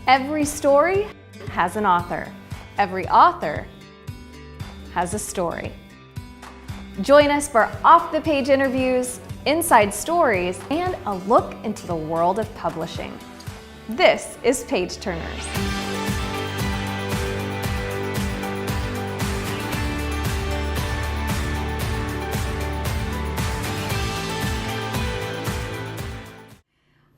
Every story has an author. Every author has a story. Join us for off-the-page interviews, inside stories, and a look into the world of publishing. This is Page Turners.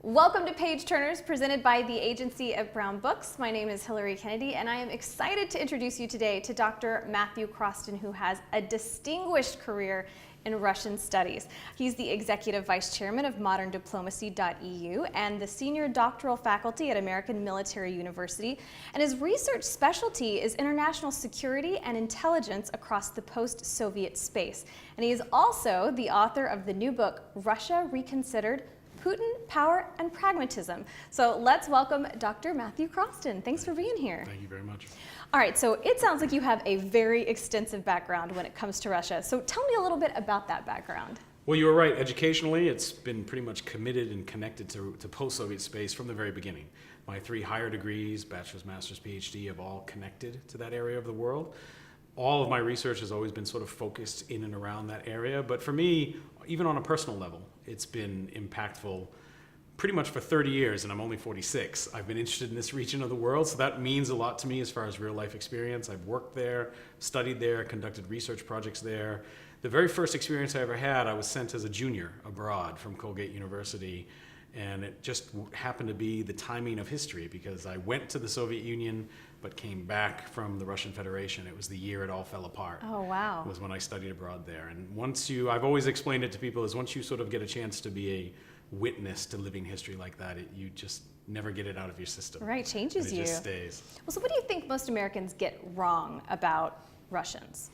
Welcome to Page Turners, presented by the Agency of Brown Books. My name is Hilary Kennedy, and I am excited to introduce you today to Dr. Matthew Crosston, who has a distinguished career in Russian studies. He's the Executive Vice Chairman of ModernDiplomacy.eu and the Senior Doctoral Faculty at American Military University, and his research specialty is international security and intelligence across the post-Soviet space. And he is also the author of the new book, Russia Reconsidered: Putin, Power, and Pragmatism. So let's welcome Dr. Matthew Crosston. Thanks for being here. Thank you very much. All right, so it sounds like you have a very extensive background when it comes to Russia. So tell me a little bit about that background. Well, you were right. Educationally, it's been pretty much committed and connected to post-Soviet space from the very beginning. My 3 higher degrees, bachelor's, master's, PhD, have all connected to that area of the world. All of my research has always been sort of focused in and around that area. But for me, even on a personal level, it's been impactful pretty much for 30 years, and I'm only 46. I've been interested in this region of the world, so that means a lot to me as far as real life experience. I've worked there, studied there, conducted research projects there. The very first experience I ever had, I was sent as a junior abroad from Colgate University, and it just happened to be the timing of history because I went to the Soviet Union but came back from the Russian Federation. It was the year it all fell apart. Oh, wow. Was when I studied abroad there. And I've always explained it to people, is once you sort of get a chance to be a witness to living history like that, you just never get it out of your system. Right, changes you. It just stays. Well, so what do you think most Americans get wrong about Russians?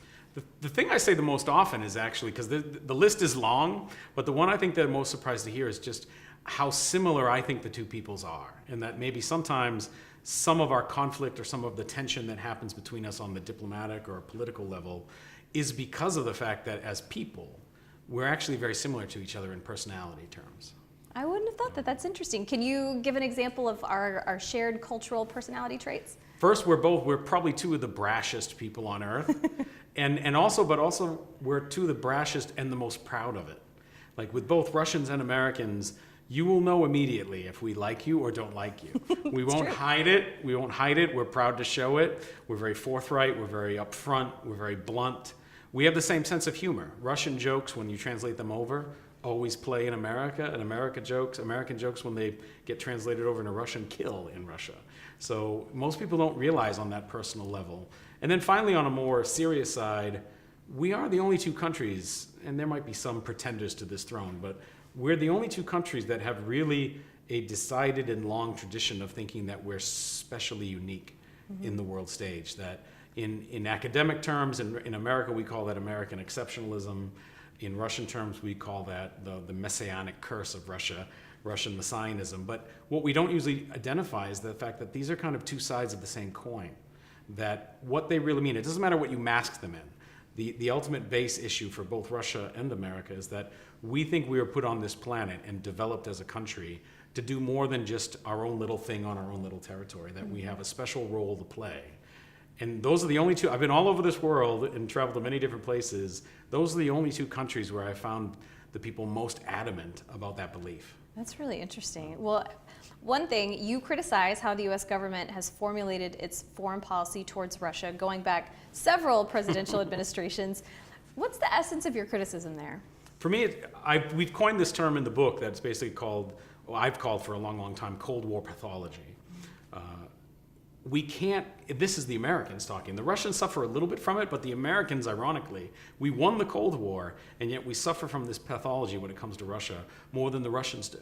The thing I say the most often is actually, because the list is long, but the one I think they're most surprised to hear is just how similar I think the two peoples are, and that maybe sometimes some of our conflict or some of the tension that happens between us on the diplomatic or political level is because of the fact that as people, we're actually very similar to each other in personality terms. I wouldn't have thought that. That's interesting. Can you give an example of our shared cultural personality traits? First, we're probably 2 of the brashest people on earth. and also we're 2 of the brashest and the most proud of it. Like with both Russians and Americans, you will know immediately if we like you or don't like you. We won't hide it. We won't hide it. We're proud to show it. We're very forthright. We're very upfront. We're very blunt. We have the same sense of humor. Russian jokes, when you translate them over, always play in America, and American jokes, when they get translated over into Russian, kill in Russia. So most people don't realize on that personal level. And then finally, on a more serious side, we are the only 2 countries, and there might be some pretenders to this throne, but we're the only 2 countries that have really a decided and long tradition of thinking that we're specially unique in the world stage. That in academic terms, in America, we call that American exceptionalism. In Russian terms, we call that the messianic curse of Russia, Russian messianism. But what we don't usually identify is the fact that these are kind of 2 sides of the same coin. That what they really mean, it doesn't matter what you mask them in. The ultimate base issue for both Russia and America is that we think we were put on this planet and developed as a country to do more than just our own little thing on our own little territory, that we have a special role to play. And those are the only 2, I've been all over this world and traveled to many different places. Those are the only 2 countries where I found the people most adamant about that belief. That's really interesting. Well, one thing, you criticize how the U.S. government has formulated its foreign policy towards Russia, going back several presidential administrations. What's the essence of your criticism there? For me, we've coined this term in the book that's basically called, well, I've called for a long, long time, Cold War pathology. We can't, this is the Americans talking. The Russians suffer a little bit from it, but the Americans, ironically, we won the Cold War, and yet we suffer from this pathology when it comes to Russia more than the Russians do.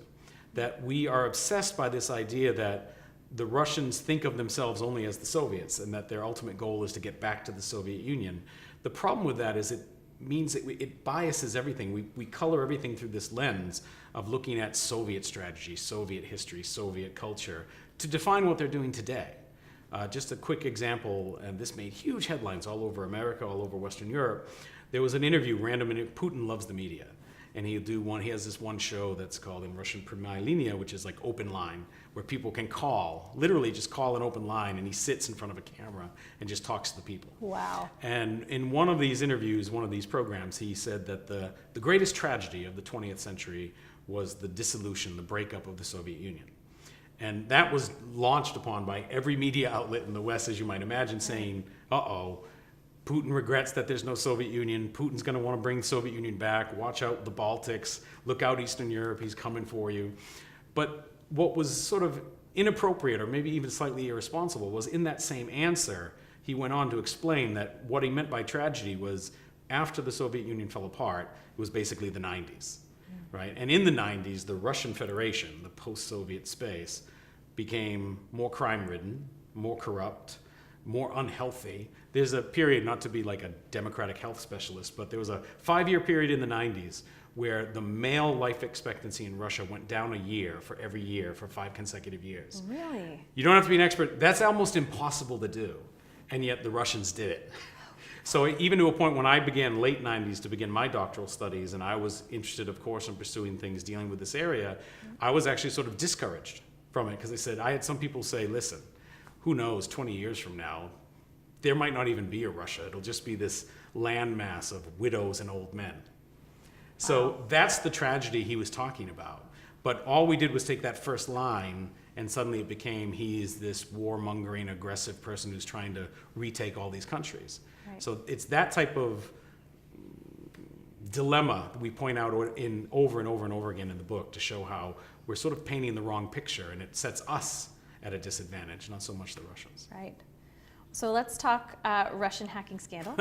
That we are obsessed by this idea that the Russians think of themselves only as the Soviets, and that their ultimate goal is to get back to the Soviet Union. The problem with that is it means that it biases everything. We color everything through this lens of looking at Soviet strategy, Soviet history, Soviet culture, to define what they're doing today. Just a quick example, and this made huge headlines all over America, all over Western Europe. There was an interview, Putin loves the media. and he has this one show that's called in Russian Prямaya Linia, which is like open line, where people can call, literally just call an open line, and he sits in front of a camera and just talks to the people. Wow. And in one of these interviews, one of these programs, he said that the greatest tragedy of the 20th century was the dissolution, the breakup of the Soviet Union. And that was launched upon by every media outlet in the West, as you might imagine, saying, uh-oh, Putin regrets that there's no Soviet Union. Putin's going to want to bring the Soviet Union back. Watch out the Baltics. Look out Eastern Europe. He's coming for you. But what was sort of inappropriate or maybe even slightly irresponsible was in that same answer, he went on to explain that what he meant by tragedy was after the Soviet Union fell apart, it was basically the 90s, right? And in the 90s, the Russian Federation, the post-Soviet space, became more crime-ridden, more corrupt, more unhealthy. There's a period, not to be like a democratic health specialist, but there was a 5-year period in the 90s where the male life expectancy in Russia went down a year for every year for 5 consecutive years. Really? You don't have to be an expert. That's almost impossible to do. And yet the Russians did it. So even to a point when I began late 90s to begin my doctoral studies, and I was interested, of course, in pursuing things dealing with this area, I was actually sort of discouraged from it because they said, I had some people say, listen, who knows, 20 years from now, there might not even be a Russia. It'll just be this landmass of widows and old men. So that's the tragedy he was talking about. But all we did was take that first line, and suddenly it became he's this warmongering, aggressive person who's trying to retake all these countries. Right. So it's that type of dilemma that we point out in over and over and over again in the book to show how we're sort of painting the wrong picture, and it sets us at a disadvantage, not so much the Russians. Right. So let's talk Russian hacking scandal,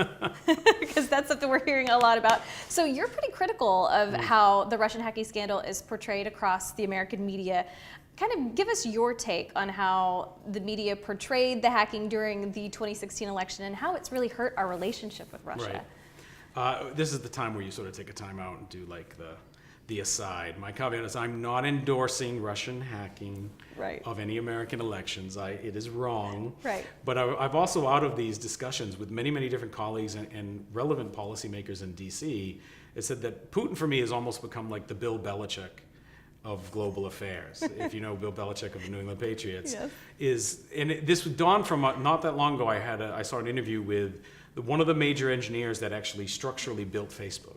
because that's something we're hearing a lot about. So you're pretty critical of how the Russian hacking scandal is portrayed across the American media. Kind of give us your take on how the media portrayed the hacking during the 2016 election and how it's really hurt our relationship with Russia. Right. This is the time where you sort of take a time out and do like the aside. My caveat is I'm not endorsing Russian hacking of any American elections. It is wrong. Right. But I've also, out of these discussions with many, many different colleagues and relevant policymakers in D.C., it said that Putin for me has almost become like the Bill Belichick of global affairs. If you know Bill Belichick of the New England Patriots, yes. This dawned from not that long ago. I saw an interview with one of the major engineers that actually structurally built Facebook.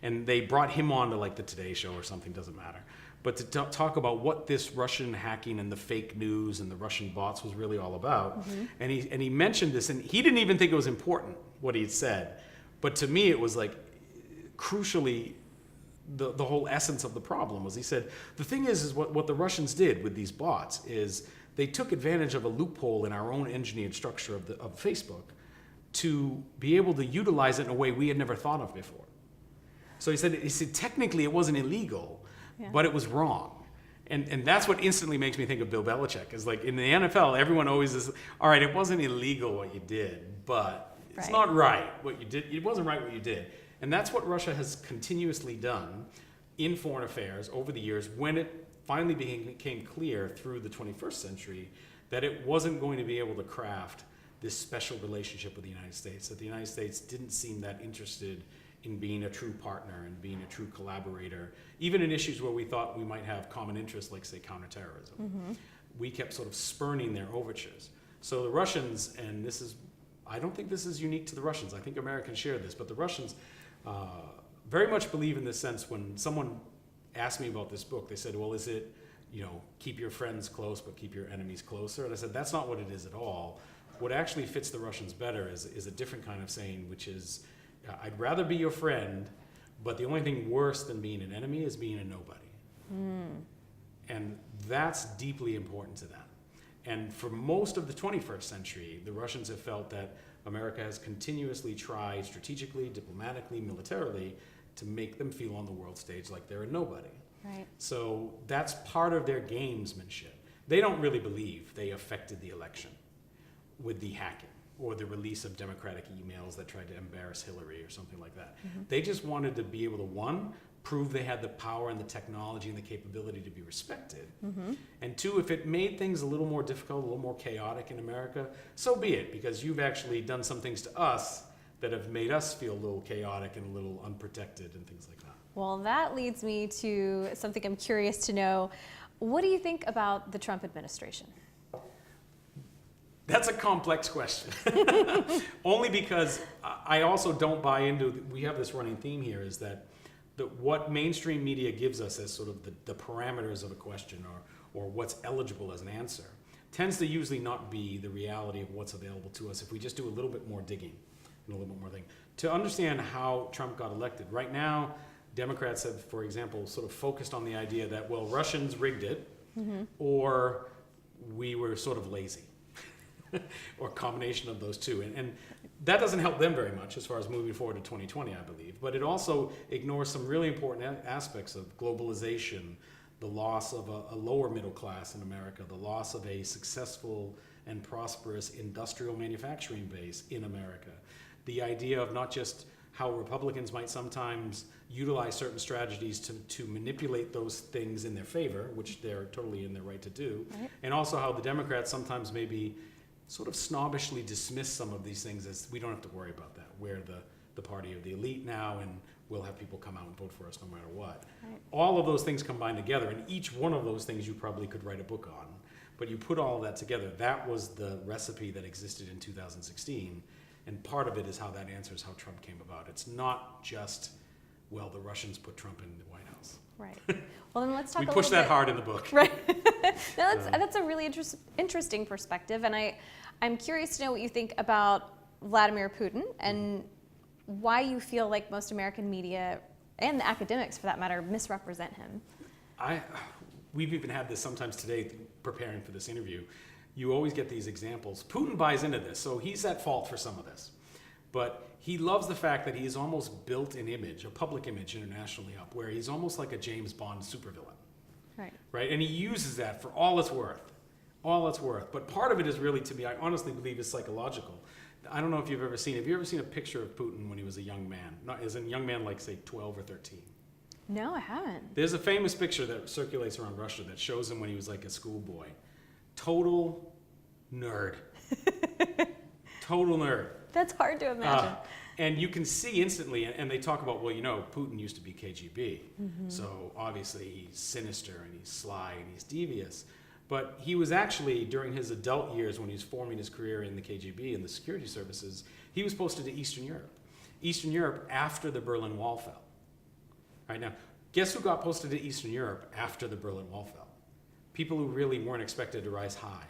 And they brought him on to like the Today Show or something, doesn't matter. But to talk about what this Russian hacking and the fake news and the Russian bots was really all about. Mm-hmm. And he mentioned this, and he didn't even think it was important what he had said. But to me, it was like crucially the whole essence of the problem was he said, the thing is what the Russians did with these bots is they took advantage of a loophole in our own engineered structure of Facebook to be able to utilize it in a way we had never thought of before. So he said technically it wasn't illegal, but it was wrong. And that's what instantly makes me think of Bill Belichick. Is like in the NFL, everyone always is, all right, it wasn't illegal what you did, but it's not right what you did. It wasn't right what you did. And that's what Russia has continuously done in foreign affairs over the years when it finally became clear through the 21st century that it wasn't going to be able to craft this special relationship with the United States, that the United States didn't seem that interested in being a true partner and being a true collaborator, even in issues where we thought we might have common interests, like, say, counterterrorism. Mm-hmm. We kept sort of spurning their overtures. So the Russians, and I don't think this is unique to the Russians, I think Americans share this, but the Russians very much believe in this sense. When someone asked me about this book, they said, well, is it, keep your friends close, but keep your enemies closer? And I said, that's not what it is at all. What actually fits the Russians better is a different kind of saying, which is, I'd rather be your friend, but the only thing worse than being an enemy is being a nobody. Mm. And that's deeply important to them. And for most of the 21st century, the Russians have felt that America has continuously tried strategically, diplomatically, militarily to make them feel on the world stage like they're a nobody. Right. So that's part of their gamesmanship. They don't really believe they affected the election with the hacking or the release of democratic emails that tried to embarrass Hilary or something like that. Mm-hmm. They just wanted to be able to, one, prove they had the power and the technology and the capability to be respected. Mm-hmm. And two, if it made things a little more difficult, a little more chaotic in America, so be it, because you've actually done some things to us that have made us feel a little chaotic and a little unprotected and things like that. Well, that leads me to something I'm curious to know. What do you think about the Trump administration? That's a complex question. Only because I also don't buy into, we have this running theme here, is that what mainstream media gives us as sort of the parameters of a question or what's eligible as an answer tends to usually not be the reality of what's available to us if we just do a little bit more digging and a little bit more thing. To understand how Trump got elected, right now, Democrats have, for example, sort of focused on the idea that, well, Russians rigged it, or we were sort of lazy, or a combination of those two. And that doesn't help them very much as far as moving forward to 2020, I believe. But it also ignores some really important aspects of globalization, the loss of a lower middle class in America, the loss of a successful and prosperous industrial manufacturing base in America, the idea of not just how Republicans might sometimes utilize certain strategies to manipulate those things in their favor, which they're totally in their right to do, right. And also how the Democrats sometimes maybe sort of snobbishly dismiss some of these things as we don't have to worry about that. We're the party of the elite now, and we'll have people come out and vote for us no matter what. Right. All of those things combined together, and each one of those things you probably could write a book on, but you put all of that together, that was the recipe that existed in 2016, and part of it is how that answers how Trump came about. It's not just, well, the Russians put Trump in the White House. Right. Well, then let's talk we a push little that hard in the book. Right. No, that's a really interesting perspective, and I'm curious to know what you think about Vladimir Putin and why you feel like most American media, and the academics for that matter, misrepresent him. We've even had this sometimes today preparing for this interview. You always get these examples. Putin buys into this, so he's at fault for some of this. But he loves the fact that he's almost built an image, a public image internationally up, where he's almost like a James Bond supervillain. Right. Right? And he uses that for all it's worth. All it's worth. But part of it is really, to me, I honestly believe is psychological. I don't know if you've ever seen, have you ever seen a picture of Putin when he was a young man? Not as a young man like, say, 12 or 13. No, I haven't. There's a famous picture that circulates around Russia that shows him when he was like a schoolboy. Total nerd. Total nerd. That's hard to imagine. And you can see instantly, and they talk about, well, you know, Putin used to be KGB. So obviously he's sinister and he's sly and he's devious. But he was actually, during his adult years when he was forming his career in the KGB and the security services, he was posted to Eastern Europe. Eastern Europe after the Berlin Wall fell. Right now, guess who got posted to Eastern Europe after the Berlin Wall fell? People who really weren't expected to rise high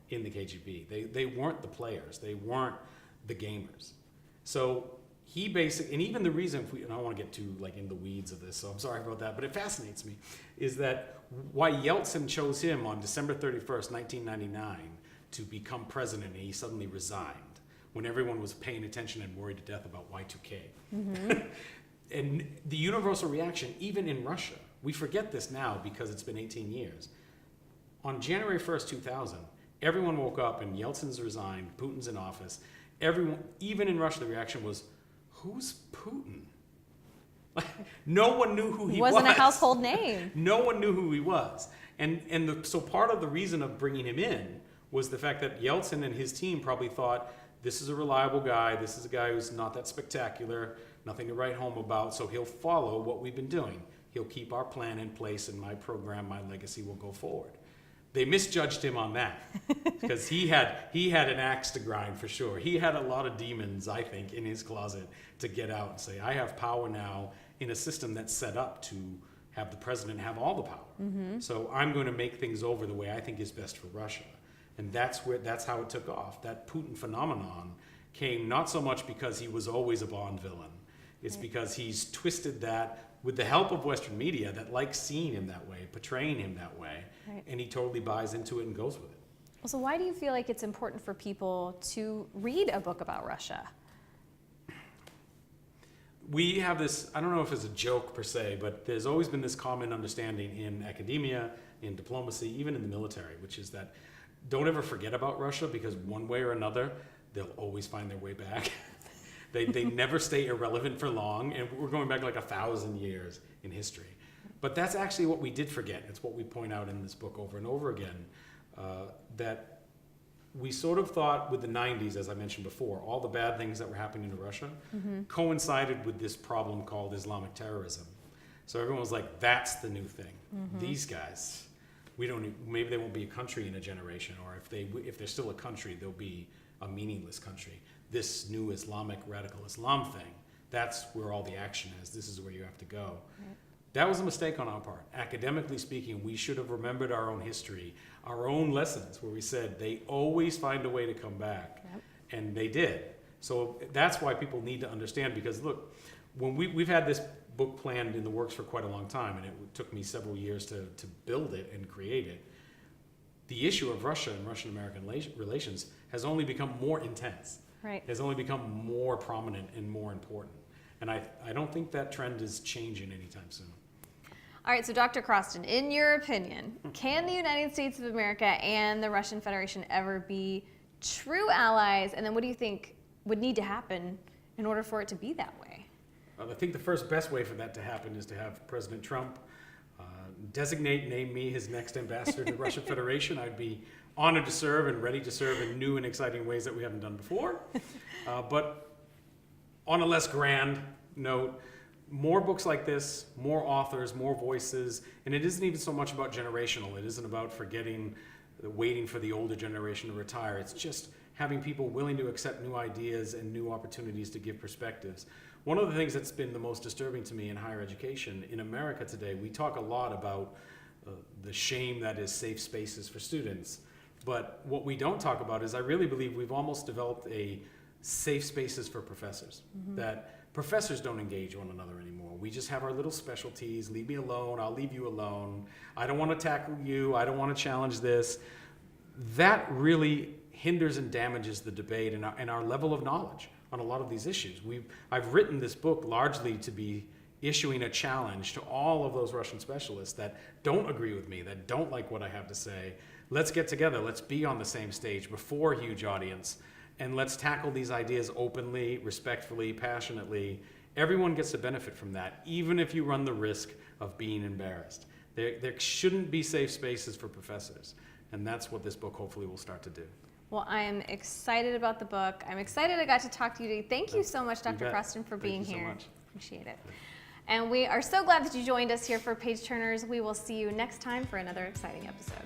in the KGB. They weren't the players. They weren't the gamers. So he basically, and even the reason, and I don't want to get too like in the weeds of this, so I'm sorry about that, but it fascinates me, is that why Yeltsin chose him on December 31st, 1999 to become president, and he suddenly resigned when everyone was paying attention and worried to death about Y2K. And the universal reaction, even in Russia, we forget this now because it's been 18 years. On January 1st, 2000, everyone woke up and Yeltsin's resigned, Putin's in office. Everyone, even in Russia, the reaction was, who's Putin? No one knew who he was. Wasn't a household name. No one knew who he was. So part of the reason of bringing him in was the fact that Yeltsin and his team probably thought, this is a reliable guy, this is a guy who's not that spectacular, nothing to write home about, so he'll follow what we've been doing. He'll keep our plan in place and my program, my legacy will go forward. They misjudged him on that because he had an axe to grind for sure. He had a lot of demons, I think, in his closet to get out and say, I have power now in a system that's set up to have the president have all the power. So I'm going to make things over the way I think is best for Russia. And that's how it took off. That Putin phenomenon came not so much because he was always a Bond villain. It's because he's twisted that with the help of Western media that likes seeing him that way, portraying him that way, and he totally buys into it and goes with it. Well, so why do you feel like it's important for people to read a book about Russia? We have this, I don't know if it's a joke per se, but there's always been this common understanding in academia, in diplomacy, even in the military, which is that don't ever forget about Russia because one way or another, they'll always find their way back. They never stay irrelevant for long, and we're going back like 1,000 years in history. But that's actually what we did forget. It's what we point out in this book over and over again, that we sort of thought with the 90s, as I mentioned before, all the bad things that were happening in Russia coincided with this problem called Islamic terrorism. So everyone was like, that's the new thing. These guys, maybe they won't be a country in a generation, or if they're still a country, they'll be a meaningless country. This new Islamic radical Islam thing, that's where all the action is. This is where you have to go. Right. That was a mistake on our part. Academically speaking, we should have remembered our own history, our own lessons, where we said they always find a way to come back. Yep. And they did. So that's why people need to understand, because look, when we've had this book planned in the works for quite a long time, and it took me several years to build it and create it. The issue of Russia and Russian-American relations has only become more intense. Right. Has only become more prominent and more important. And I don't think that trend is changing anytime soon. All right, so Dr. Crosston, in your opinion, can the United States of America and the Russian Federation ever be true allies? And then what do you think would need to happen in order for it to be that way? I think the first best way for that to happen is to have President Trump name me his next ambassador to the Russian Federation. I'd be honored to serve and ready to serve in new and exciting ways that we haven't done before. But on a less grand note, more books like this, more authors, more voices, and it isn't even so much about generational. It isn't about waiting for the older generation to retire. It's just having people willing to accept new ideas and new opportunities to give perspectives. One of the things that's been the most disturbing to me in higher education in America today, we talk a lot about the shame that is safe spaces for students. But what we don't talk about is I really believe we've almost developed a safe spaces for professors, that professors don't engage one another anymore. We just have our little specialties. Leave me alone. I'll leave you alone. I don't want to tackle you. I don't want to challenge this. That really hinders and damages the debate and our level of knowledge on a lot of these issues. I've written this book largely to be issuing a challenge to all of those Russian specialists that don't agree with me, that don't like what I have to say. Let's get together. Let's be on the same stage before a huge audience, and let's tackle these ideas openly, respectfully, passionately. Everyone gets to benefit from that, even if you run the risk of being embarrassed. There shouldn't be safe spaces for professors, and that's what this book hopefully will start to do. Well, I am excited about the book. I'm excited I got to talk to you today. Thank you so much, Dr. Crosston, for being here. Thank you so much. Appreciate it. And we are so glad that you joined us here for Page Turners. We will see you next time for another exciting episode.